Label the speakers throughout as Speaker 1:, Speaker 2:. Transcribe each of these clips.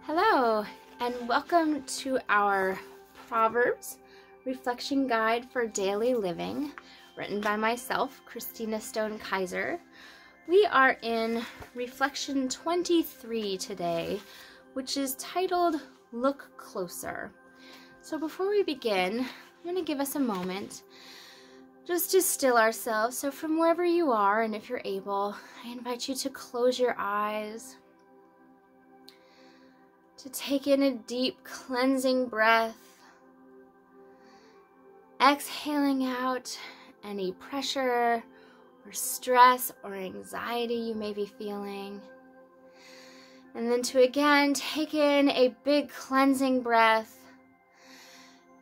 Speaker 1: Hello, and welcome to our Proverbs Reflection Guide for Daily Living, written by myself, Kristina Kaiser. We are in Reflection 23 today, which is titled, Look Closer. So before we begin, I'm going to give us a moment just to still ourselves. So from wherever you are, and if you're able, I invite you to close your eyes, to take in a deep cleansing breath, exhaling out any pressure or stress or anxiety you may be feeling. And then to again take in a big cleansing breath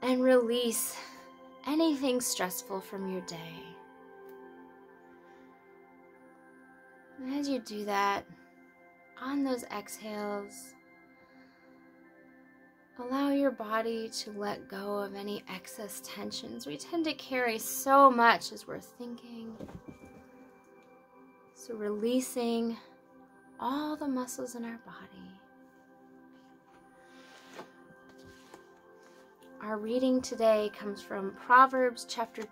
Speaker 1: and release anything stressful from your day. And as you do that, on those exhales, allow your body to let go of any excess tensions we tend to carry so much as we're thinking. So releasing all the muscles in our body. Our reading today comes from Proverbs chapter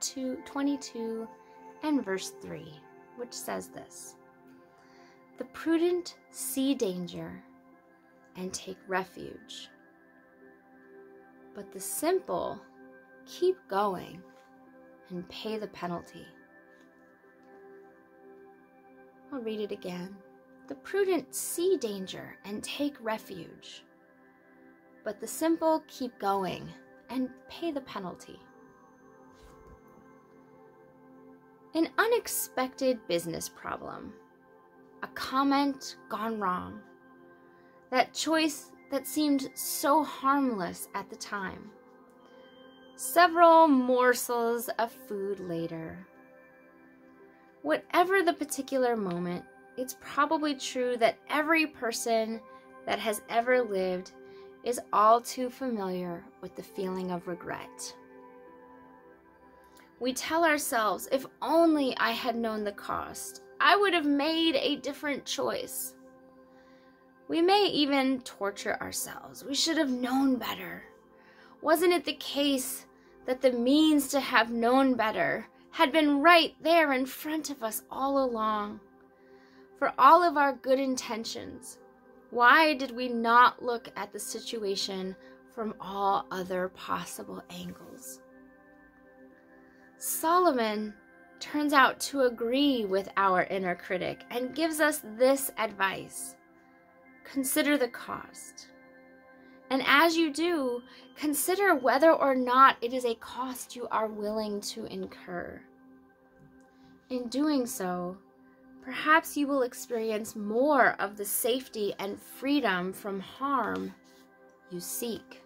Speaker 1: 22 and verse 3, which says this: "The prudent see danger and take refuge, but the simple keep going and pay the penalty." I'll read it again. "The prudent see danger and take refuge, but the simple keep going and pay the penalty." An unexpected business problem, a comment gone wrong, that choice that seemed so harmless at the time, several morsels of food later. Whatever the particular moment, it's probably true that every person that has ever lived is all too familiar with the feeling of regret. We tell ourselves, if only I had known the cost, I would have made a different choice. We may even torture ourselves. We should have known better. Wasn't it the case that the means to have known better had been right there in front of us all along? For all of our good intentions, why did we not look at the situation from all other possible angles? Solomon turns out to agree with our inner critic and gives us this advice: consider the cost. And as you do, consider whether or not it is a cost you are willing to incur. In doing so, perhaps you will experience more of the safety and freedom from harm you seek.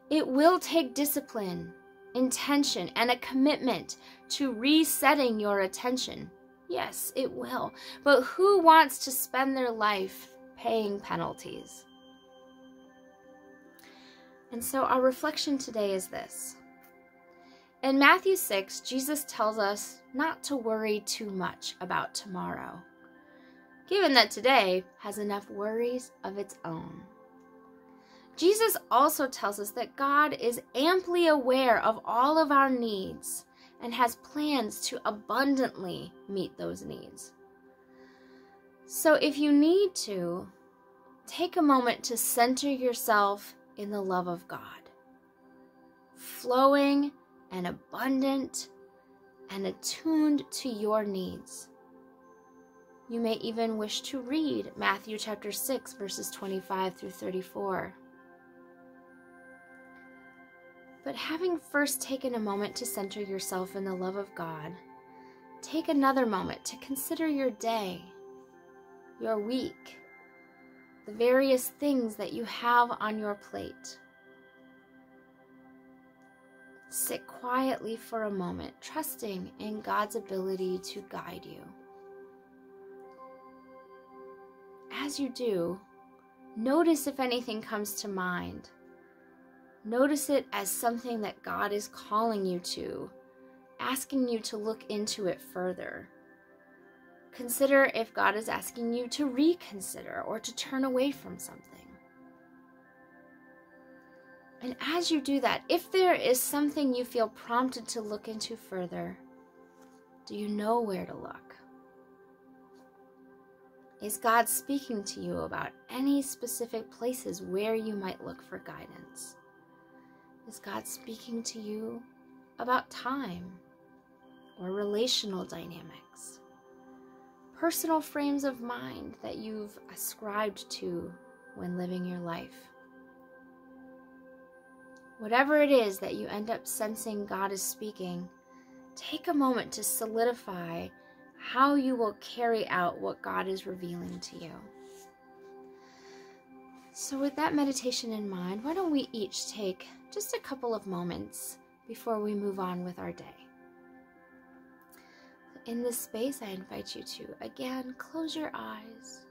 Speaker 1: It will take discipline, intention, and a commitment to resetting your attention. Yes, it will. But who wants to spend their life paying penalties? And so our reflection today is this. In Matthew 6, Jesus tells us not to worry too much about tomorrow, given that today has enough worries of its own. Jesus also tells us that God is amply aware of all of our needs and has plans to abundantly meet those needs. So if you need to, take a moment to center yourself in the love of God, flowing and abundant and attuned to your needs. You may even wish to read Matthew chapter 6, verses 25 through 34. But having first taken a moment to center yourself in the love of God, take another moment to consider your day, your week, the various things that you have on your plate. Sit quietly for a moment, trusting in God's ability to guide you. As you do, notice if anything comes to mind. Notice it as something that God is calling you to, asking you to look into it further. Consider if God is asking you to reconsider or to turn away from something. And as you do that, if there is something you feel prompted to look into further, do you know where to look? Is God speaking to you about any specific places where you might look for guidance? Is God speaking to you about time or relational dynamics? Personal frames of mind that you've ascribed to when living your life? Whatever it is that you end up sensing God is speaking, take a moment to solidify how you will carry out what God is revealing to you. So with that meditation in mind, why don't we each take just a couple of moments before we move on with our day. In this space, I invite you to, again, close your eyes,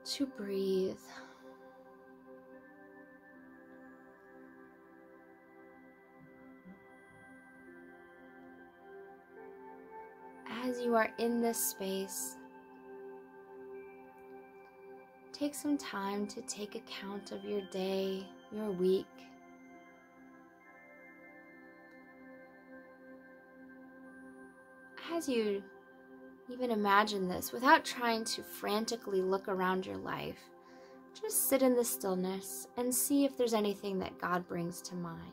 Speaker 1: to breathe, as you are in this space, take some time to take account of your day, your week. As you even imagine this, without trying to frantically look around your life, just sit in the stillness and see if there's anything that God brings to mind.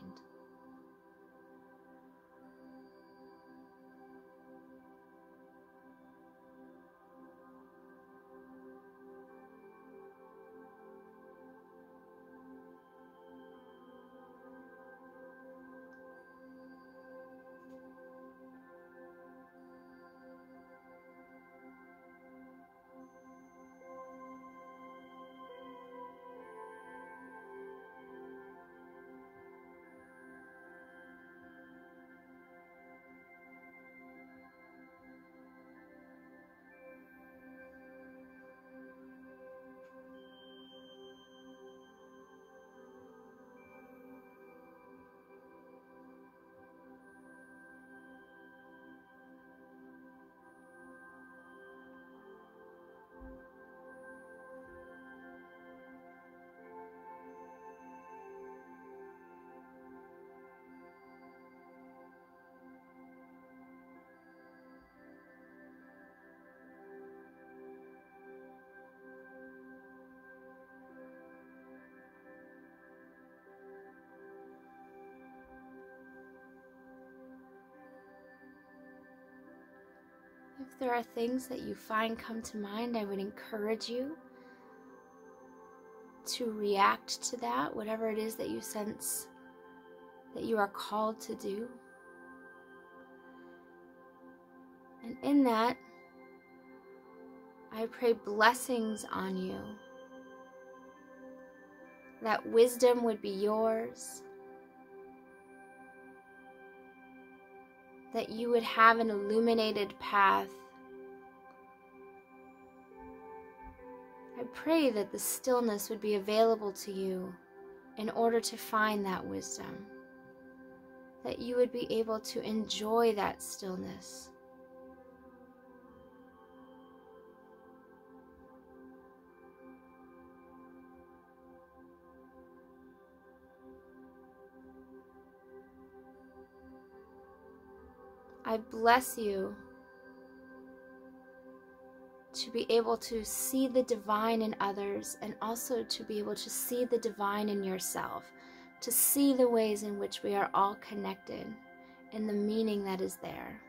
Speaker 1: If there are things that you find come to mind, I would encourage you to react to that, whatever it is that you sense that you are called to do. And in that, I pray blessings on you, that wisdom would be yours, that you would have an illuminated path. I pray that the stillness would be available to you in order to find that wisdom, that you would be able to enjoy that stillness. I bless you to be able to see the divine in others and also to be able to see the divine in yourself, to see the ways in which we are all connected and the meaning that is there.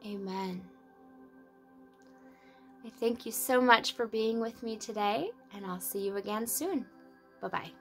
Speaker 1: Amen. I thank you so much for being with me today, and I'll see you again soon. Bye-bye.